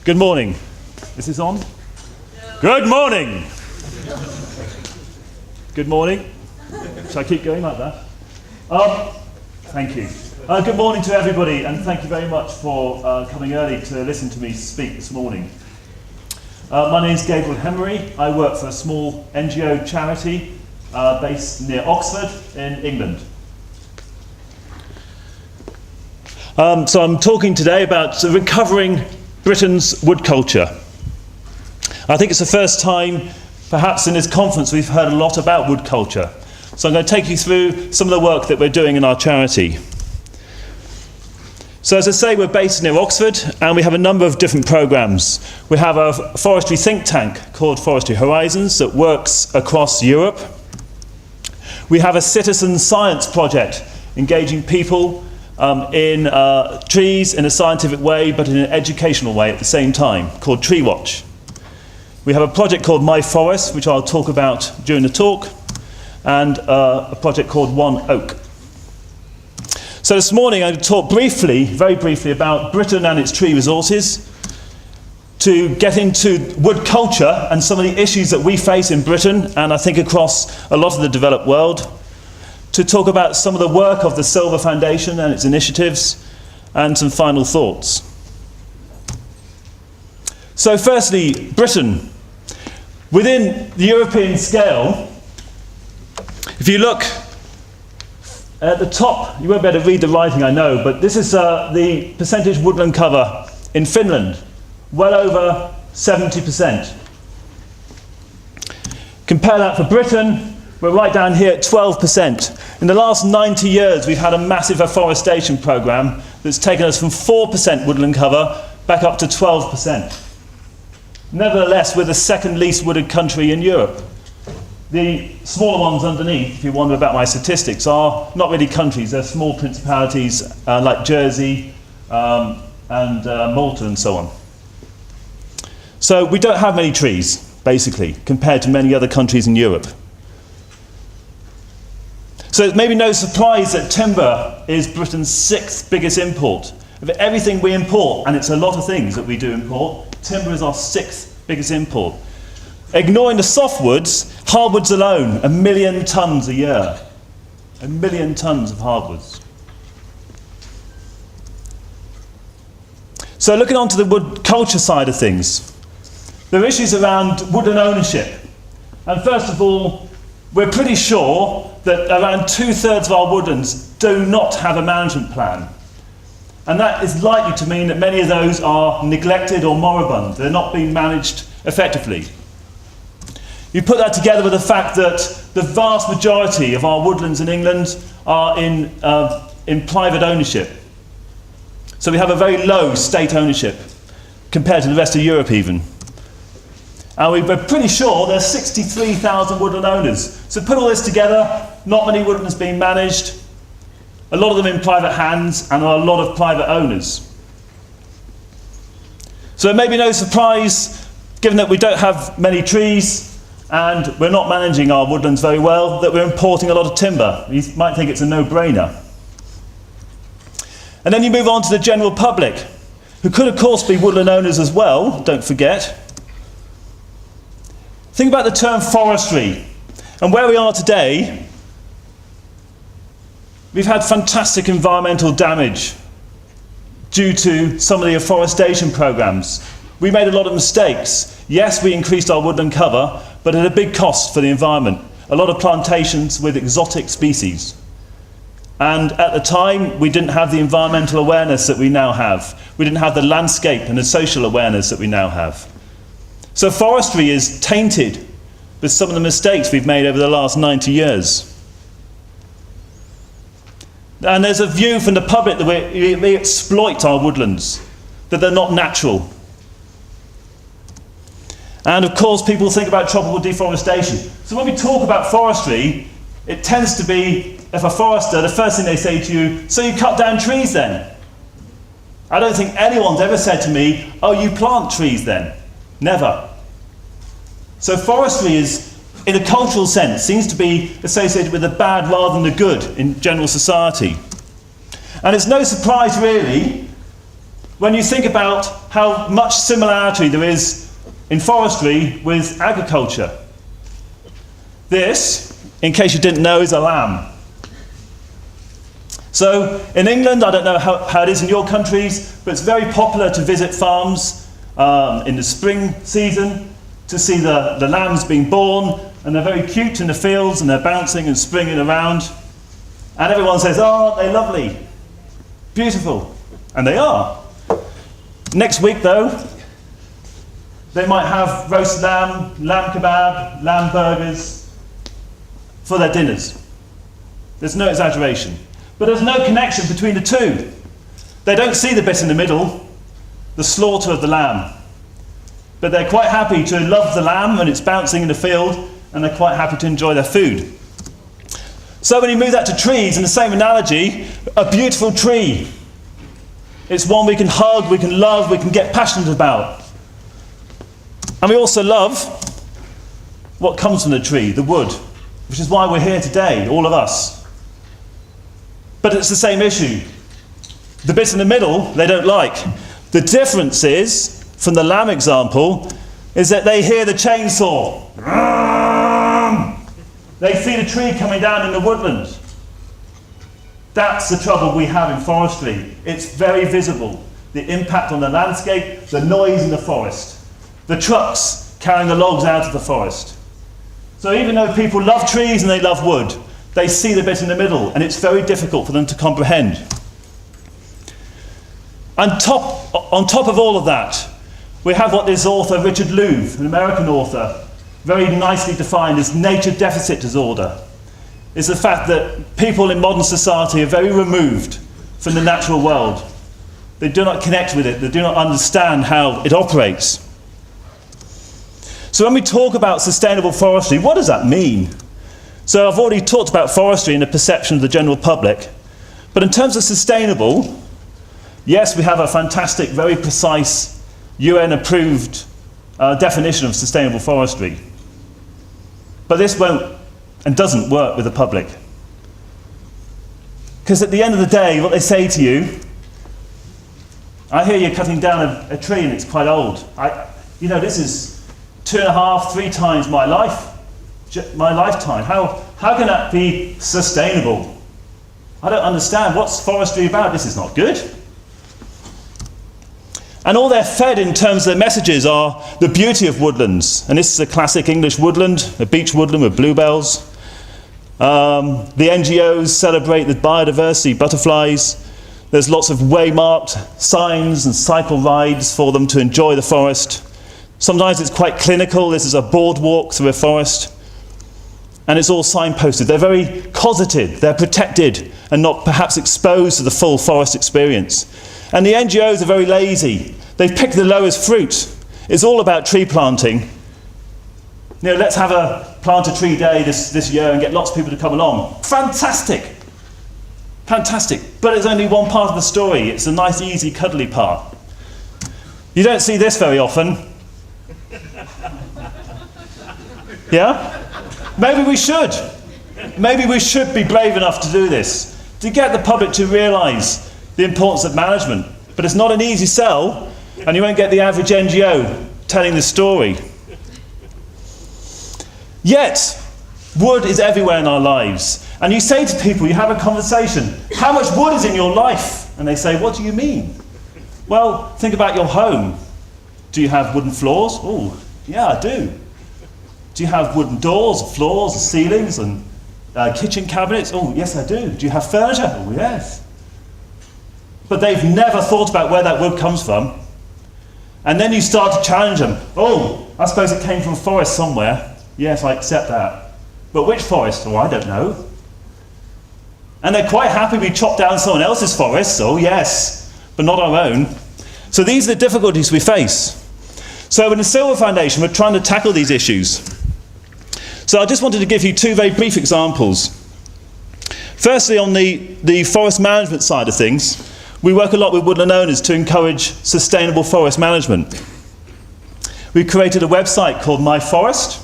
Good morning. Is this on? Yeah. Good morning. Good morning. Shall I keep going like that? Thank you. Good morning to everybody, and thank you very much for coming early to listen to me speak this morning. My name is Gabriel Hemery. I work for a small NGO charity based near Oxford in England. So I'm talking today about recovering Britain's wood culture. I think it's the first time, perhaps in this conference, we've heard a lot about wood culture. So I'm going to take you through some of the work that we're doing in our charity. So as I say, we're based near Oxford, and we have a number of different programs. We have a forestry think tank called Forestry Horizons that works across Europe. We have a citizen science project engaging people in trees in a scientific way, but in an educational way at the same time, called Tree Watch. We have a project called My Forest, which I'll talk about during the talk, and a project called One Oak. So this morning I'm going to talk briefly, very briefly, about Britain and its tree resources, to get into wood culture and some of the issues that we face in Britain, and I think across a lot of the developed world, to talk about some of the work of the Silva Foundation and its initiatives, and some final thoughts. So firstly, Britain. Within the European scale, if you look at the top, you won't be able to read the writing, I know, but this is the percentage woodland cover in Finland, well over 70%. Compare that for Britain, we're right down here at 12%. In the last 90 years, we've had a massive afforestation programme that's taken us from 4% woodland cover back up to 12%. Nevertheless, we're the second least wooded country in Europe. The smaller ones underneath, if you wonder about my statistics, are not really countries. They're small principalities like Jersey and Malta and so on. So we don't have many trees, basically, compared to many other countries in Europe. So it's maybe no surprise that timber is Britain's 6th biggest import. Of everything we import, and it's a lot of things that we do import, timber is our 6th biggest import. Ignoring the softwoods, hardwoods alone, 1 million tonnes a year. 1 million tonnes of hardwoods. So looking onto the wood culture side of things, there are issues around woodland ownership. And first of all, we're pretty sure that around 2/3 of our woodlands do not have a management plan. And that is likely to mean that many of those are neglected or moribund. They're not being managed effectively. You put that together with the fact that the vast majority of our woodlands in England are in private ownership. So we have a very low state ownership compared to the rest of Europe even. And we're pretty sure there's 63,000 woodland owners. So put all this together, not many woodlands being managed, a lot of them in private hands, and a lot of private owners. So it may be no surprise, given that we don't have many trees and we're not managing our woodlands very well, that we're importing a lot of timber. You might think it's a no-brainer. And then you move on to the general public, who could of course be woodland owners as well, don't forget. Think about the term forestry, and where we are today. We've had fantastic environmental damage due to some of the afforestation programs. We made a lot of mistakes. Yes, we increased our woodland cover, but at a big cost for the environment. A lot of plantations with exotic species. And at the time, we didn't have the environmental awareness that we now have. We didn't have the landscape and the social awareness that we now have. So forestry is tainted with some of the mistakes we've made over the last 90 years. And there's a view from the public that we exploit our woodlands, that they're not natural. And of course, people think about tropical deforestation. So when we talk about forestry, it tends to be, if a forester, the first thing they say to you, so you cut down trees then? I don't think anyone's ever said to me, oh, you plant trees then. Never. So forestry is, in a cultural sense, seems to be associated with the bad rather than the good in general society. And it's no surprise, really, when you think about how much similarity there is in forestry with agriculture. This, in case you didn't know, is a lamb. So in England, I don't know how it is in your countries, but it's very popular to visit farms in the spring season to see the lambs being born, and they're very cute in the fields, and they're bouncing and springing around. And everyone says, oh, aren't they lovely? Beautiful. And they are. Next week, though, they might have roast lamb, lamb kebab, lamb burgers for their dinners. There's no exaggeration. But there's no connection between the two. They don't see the bit in the middle, the slaughter of the lamb. But they're quite happy to love the lamb when it's bouncing in the field, and they're quite happy to enjoy their food. So when you move that to trees, in the same analogy, a beautiful tree. It's one we can hug, we can love, we can get passionate about. And we also love what comes from the tree, the wood, which is why we're here today, all of us. But it's the same issue. The bit in the middle, they don't like. The difference is, from the lamb example, is that they hear the chainsaw. They see the tree coming down in the woodland. That's the trouble we have in forestry. It's very visible. The impact on the landscape, the noise in the forest, the trucks carrying the logs out of the forest. So even though people love trees and they love wood, they see the bit in the middle, and it's very difficult for them to comprehend. And on top of all of that, we have what this author, Richard Louv, an American author, very nicely defined as nature deficit disorder. Is the fact that people in modern society are very removed from the natural world. They do not connect with it, they do not understand how it operates. So when we talk about sustainable forestry, what does that mean? So I've already talked about forestry in the perception of the general public, but in terms of sustainable, yes, we have a fantastic, very precise, UN-approved definition of sustainable forestry. But this won't and doesn't work with the public. Because at the end of the day, what they say to you, I hear you're cutting down a tree and it's quite old. This is 2.5, 3 times my lifetime. How can that be sustainable? I don't understand. What's forestry about? This is not good. And all they're fed in terms of their messages are the beauty of woodlands. And this is a classic English woodland, a beech woodland with bluebells. The NGOs celebrate the biodiversity, butterflies. There's lots of way-marked signs and cycle rides for them to enjoy the forest. Sometimes it's quite clinical. This is a boardwalk through a forest. And it's all signposted. They're very cosseted. They're protected and not perhaps exposed to the full forest experience. And the NGOs are very lazy. They've picked the lowest fruit. It's all about tree planting. Let's have a plant a tree day this year and get lots of people to come along. Fantastic. Fantastic. But it's only one part of the story. It's the nice, easy, cuddly part. You don't see this very often. Yeah? Maybe we should. Maybe we should be brave enough to do this, to get the public to realise the importance of management. But it's not an easy sell, and you won't get the average NGO telling the story. Yet, wood is everywhere in our lives. And you say to people, you have a conversation, how much wood is in your life? And they say, what do you mean? Well, think about your home. Do you have wooden floors? Oh, yeah, I do. Do you have wooden doors, floors, ceilings, and kitchen cabinets? Oh, yes, I do. Do you have furniture? Oh, yes. But they've never thought about where that wood comes from. And then you start to challenge them. Oh, I suppose it came from a forest somewhere. Yes, I accept that. But which forest? Oh, I don't know. And they're quite happy we chop down someone else's forest. Oh, yes, but not our own. So these are the difficulties we face. So in the Silver Foundation, we're trying to tackle these issues. So I just wanted to give you 2 very brief examples. Firstly, on the forest management side of things, we work a lot with woodland owners to encourage sustainable forest management. We created a website called My Forest.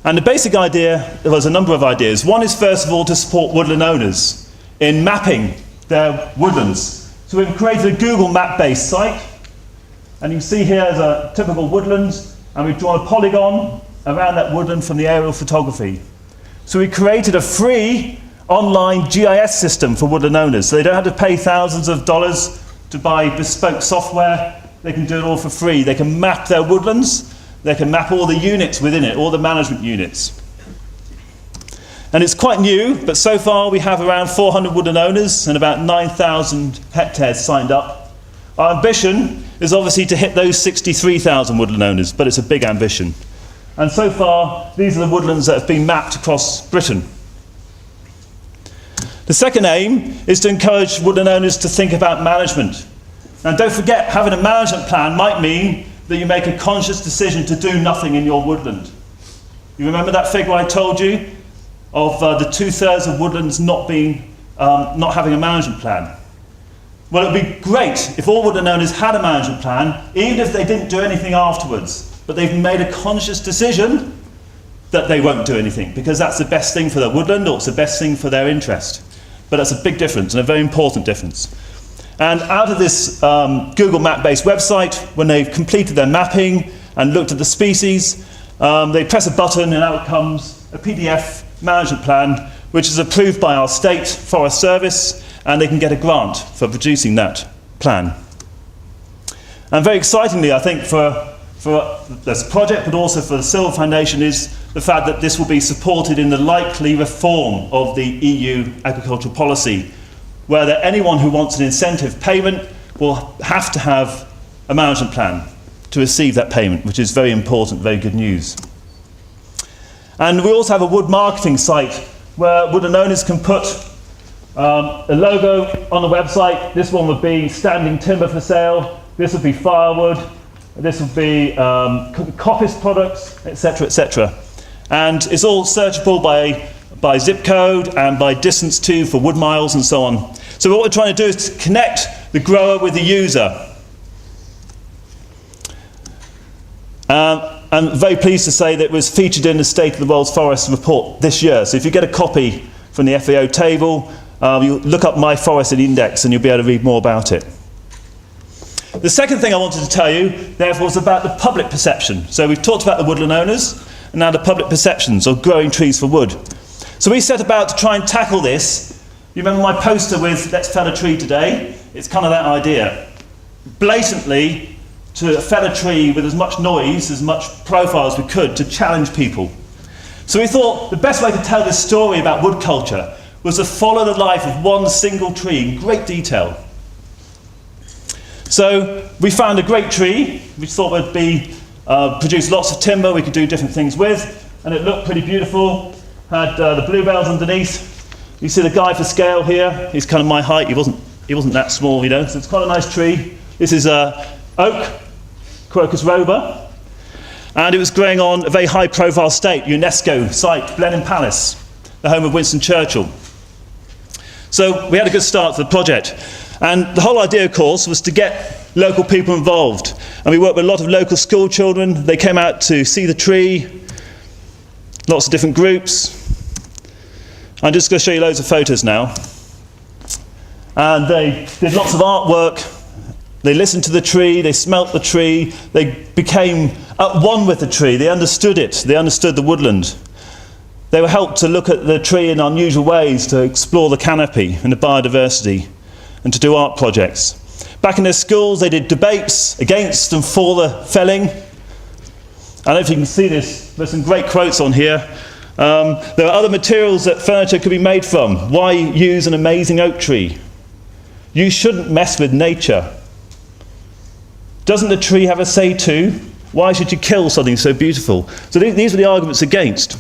And the basic idea, there's a number of ideas. One is, first of all, to support woodland owners in mapping their woodlands So we've created a Google map-based site, and you can see here is a typical woodland, and we've drawn a polygon around that woodland from the aerial photography. So we created a free online GIS system for woodland owners, so they don't have to pay thousands of dollars to buy bespoke software. They can do it all for free. They can map their woodlands, they can map all the units within it, all the management units. And it's quite new, but so far we have around 400 woodland owners and about 9,000 hectares signed up. Our ambition is obviously to hit those 63,000 woodland owners, but it's a big ambition. And so far, these are the woodlands that have been mapped across Britain. The second aim is to encourage woodland owners to think about management. And don't forget, having a management plan might mean that you make a conscious decision to do nothing in your woodland. You remember that figure I told you of the 2/3 of woodlands not having a management plan? Well, it would be great if all woodland owners had a management plan, even if they didn't do anything afterwards. But they've made a conscious decision that they won't do anything, because that's the best thing for their woodland, or it's the best thing for their interest. But that's a big difference, and a very important difference. And out of this Google Map-based website, when they've completed their mapping and looked at the species, they press a button and out comes a PDF management plan, which is approved by our state forest service, and they can get a grant for producing that plan. And very excitingly, I think, for this project, but also for the Silver Foundation, is the fact that this will be supported in the likely reform of the EU agricultural policy, where that anyone who wants an incentive payment will have to have a management plan to receive that payment, which is very important, very good news. And we also have a wood marketing site where woodland owners can put a logo on the website. This one would be standing timber for sale, this would be firewood, this would be coppice products, etc., etc. And it's all searchable by zip code and by distance to for wood miles and so on. So what we're trying to do is to connect the grower with the user. I'm very pleased to say that it was featured in the State of the World's Forests report this year. So if you get a copy from the FAO table, you look up My Forest Index and you'll be able to read more about it. The second thing I wanted to tell you, therefore, is about the public perception. So we've talked about the woodland owners, and now the public perceptions of growing trees for wood. So we set about to try and tackle this. You remember my poster with "Let's fell a tree today"? It's kind of that idea. Blatantly to fell a tree with as much noise, as much profile as we could, to challenge people. So we thought the best way to tell this story about wood culture was to follow the life of one single tree in great detail. So we found a great tree, which thought would produce lots of timber we could do different things with, and it looked pretty beautiful, had the bluebells underneath. You see the guy for scale here, he's kind of my height, he wasn't that small, you know, so it's quite a nice tree. This is oak, Quercus robur, and it was growing on a very high profile state, UNESCO site, Blenheim Palace, the home of Winston Churchill. So we had a good start to the project. And the whole idea, of course, was to get local people involved. And we worked with a lot of local school children. They came out to see the tree, lots of different groups. I'm just going to show you loads of photos now. And they did lots of artwork. They listened to the tree, they smelt the tree, they became at one with the tree, they understood it, they understood the woodland. They were helped to look at the tree in unusual ways, to explore the canopy and the biodiversity, and to do art projects. Back in their schools, they did debates against and for the felling. I don't know if you can see this, there's some great quotes on here. There are other materials that furniture could be made from. Why use an amazing oak tree? You shouldn't mess with nature. Doesn't the tree have a say too? Why should you kill something so beautiful? So these were the arguments against.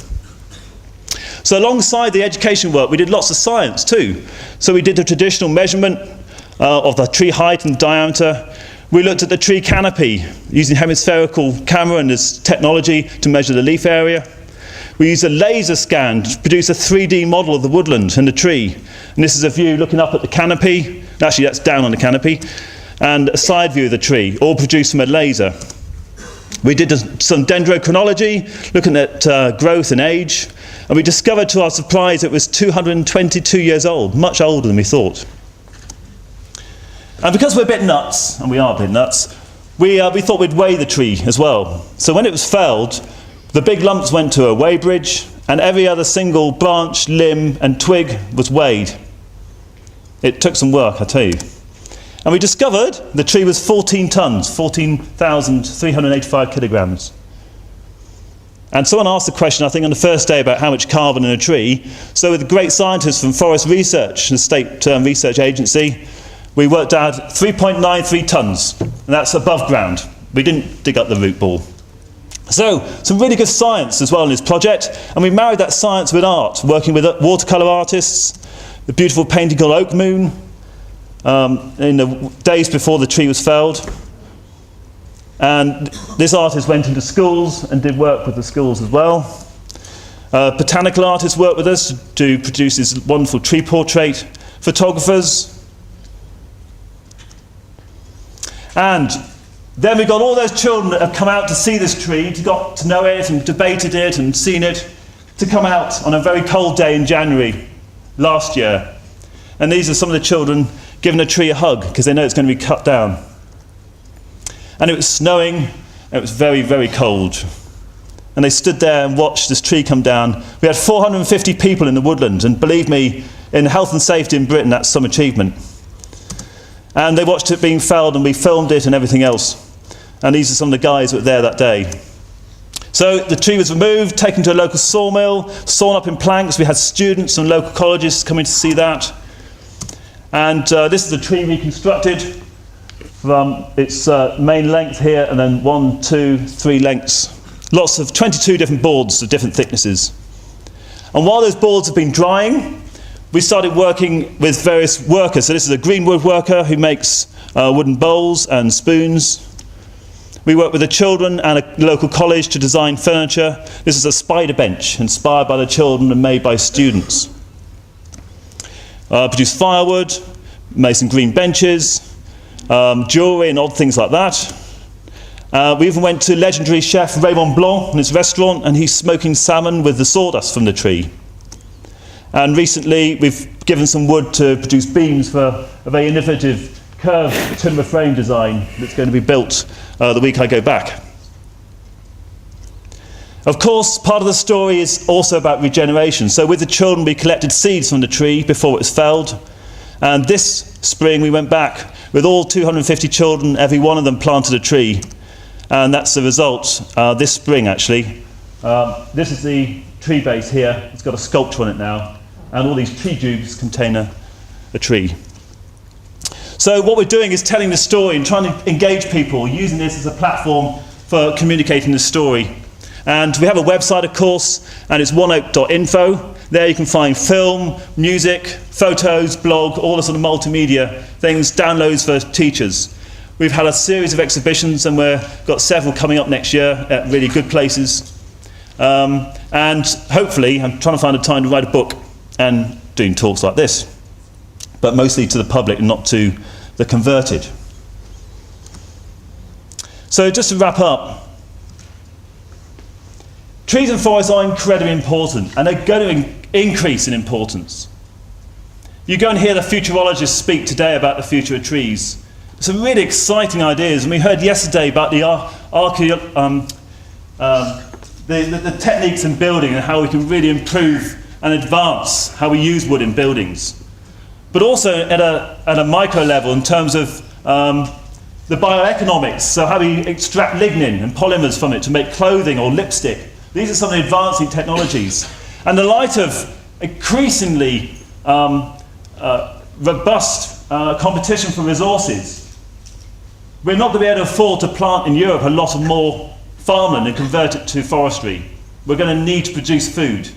So alongside the education work, we did lots of science too. So we did the traditional measurement of the tree height and diameter. We looked at the tree canopy using hemispherical camera and this technology to measure the leaf area. We used a laser scan to produce a 3D model of the woodland and the tree. And this is a view looking up at the canopy. Actually, that's down on the canopy. And a side view of the tree, all produced from a laser. We did some dendrochronology, looking at growth and age. And we discovered, to our surprise, it was 222 years old, much older than we thought. And because we're a bit nuts, and we are a bit nuts, we thought we'd weigh the tree as well. So when it was felled, the big lumps went to a weighbridge, and every other single branch, limb, and twig was weighed. It took some work, I tell you. And we discovered the tree was 14 tons, 14,385 kilograms. And someone asked the question, I think, on the first day about how much carbon in a tree. So with the great scientists from Forest Research, the state research agency, we worked out 3.93 tons, and that's above ground. We didn't dig up the root ball. So, some really good science as well in this project, and we married that science with art, working with watercolour artists, the beautiful painting called Oak Moon, in the days before the tree was felled. And this artist went into schools and did work with the schools as well. Botanical artists worked with us to produce this wonderful tree portrait. Photographers. And then we got all those children that have come out to see this tree, got to know it and debated it and seen it, to come out on a very cold day in January last year. And these are some of the children giving a tree a hug because they know it's going to be cut down. And it was snowing, and it was very, very cold. And they stood there and watched this tree come down. We had 450 people in the woodland, and believe me, in health and safety in Britain, that's some achievement. And they watched it being felled, and we filmed it and everything else. And these are some of the guys that were there that day. So the tree was removed, taken to a local sawmill, sawn up in planks. We had students from local colleges coming to see that. And this is the tree reconstructed from its main length here, and then 1, 2, 3 lengths. Lots of 22 different boards of different thicknesses. And while those boards have been drying, we started working with various workers. So this is a green wood worker who makes wooden bowls and spoons. We worked with the children and a local college to design furniture. This is a spider bench inspired by the children and made by students. Produced firewood, made some green benches, jewellery and odd things like that. We even went to legendary chef Raymond Blanc in his restaurant, and he's smoking salmon with the sawdust from the tree. And recently we've given some wood to produce beams for a very innovative curved timber frame design that's going to be built the week I go back. Of course, part of the story is also about regeneration. So with the children, we collected seeds from the tree before it was felled. And this spring, we went back with all 250 children, every one of them planted a tree. And that's the result this spring, actually. This is the tree base here. It's got a sculpture on it now. And all these tree tubes contain a tree. So what we're doing is telling the story and trying to engage people, using this as a platform for communicating the story. And we have a website, of course, and it's oneoak.info. There you can find film, music, photos, blog, all the sort of multimedia things, downloads for teachers. We've had a series of exhibitions, and we've got several coming up next year at really good places. And hopefully, I'm trying to find a time to write a book and doing talks like this, but mostly to the public and not to the converted. So just to wrap up, trees and forests are incredibly important, and they're going to increase in importance. You go and hear the futurologists speak today about the future of trees. Some really exciting ideas, and we heard yesterday about the techniques in building and how we can really improve and advance how we use wood in buildings. But also at a micro level in terms of the bioeconomics, so how we extract lignin and polymers from it to make clothing or lipstick. These are some of the advancing technologies. And in the light of increasingly robust competition for resources, we're not going to be able to afford to plant in Europe a lot of more farmland and convert it to forestry. We're going to need to produce food.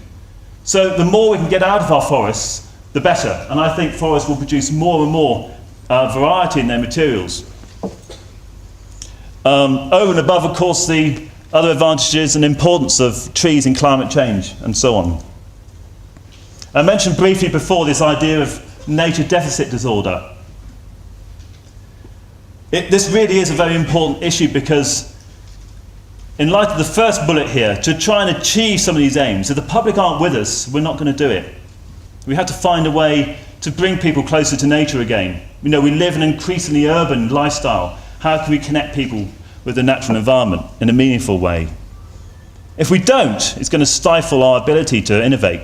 So the more we can get out of our forests, the better. And I think forests will produce more and more variety in their materials. Over and above, of course, the other advantages and importance of trees in climate change and so on. I mentioned briefly before this idea of nature deficit disorder. This really is a very important issue because in light of the first bullet here, to try and achieve some of these aims, if the public aren't with us, we're not going to do it. We have to find a way to bring people closer to nature again. We live in an increasingly urban lifestyle. How can we connect people with the natural environment in a meaningful way? If we don't, it's going to stifle our ability to innovate.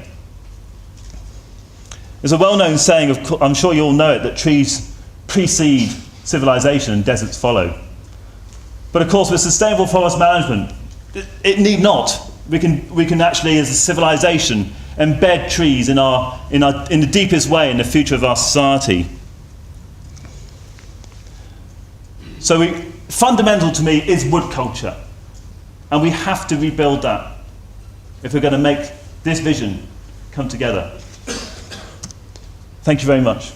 There's a well-known saying, I'm sure you all know it, that trees precede civilization and deserts follow. But of course, with sustainable forest management, it need not. We can actually, as a civilization, embed trees in the deepest way in the future of our society. So fundamental to me is wood culture. And we have to rebuild that if we're going to make this vision come together. Thank you very much.